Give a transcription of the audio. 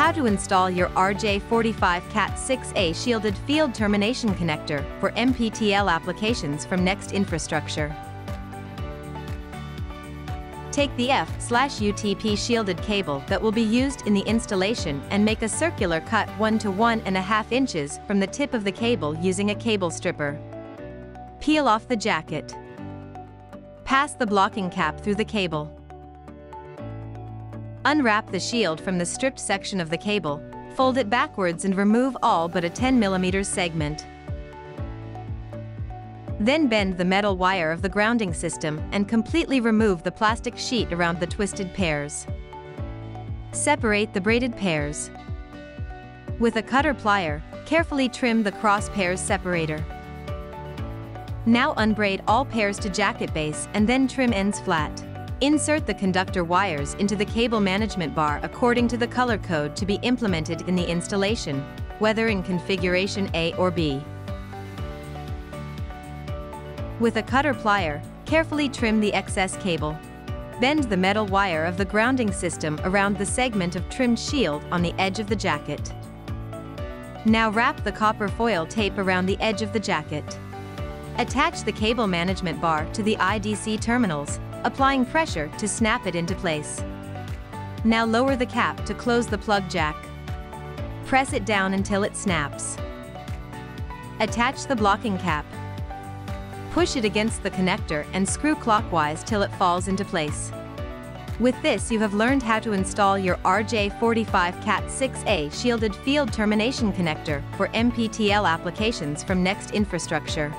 How to install your RJ45 Cat6A shielded field termination connector for MPTL applications from Next Infrastructure. Take the F/UTP shielded cable that will be used in the installation and make a circular cut 1 to 1.5 inches from the tip of the cable using a cable stripper. Peel off the jacket. Pass the blocking cap through the cable. Unwrap the shield from the stripped section of the cable, fold it backwards and remove all but a 10 mm segment. Then bend the metal wire of the grounding system and completely remove the plastic sheet around the twisted pairs. Separate the braided pairs. With a cutter plier, carefully trim the cross pairs separator. Now unbraid all pairs to jacket base and then trim ends flat. Insert the conductor wires into the cable management bar according to the color code to be implemented in the installation, whether in configuration A or B. With a cutter plier, carefully trim the excess cable. Bend the metal wire of the grounding system around the segment of trimmed shield on the edge of the jacket. Now wrap the copper foil tape around the edge of the jacket. Attach the cable management bar to the IDC terminals, applying pressure to snap it into place. Now lower the cap to close the plug jack. Press it down until it snaps. Attach the blocking cap. Push it against the connector and screw clockwise till it falls into place. With this, you have learned how to install your RJ45 Cat6A shielded field termination connector for MPTL applications from Next Infrastructure.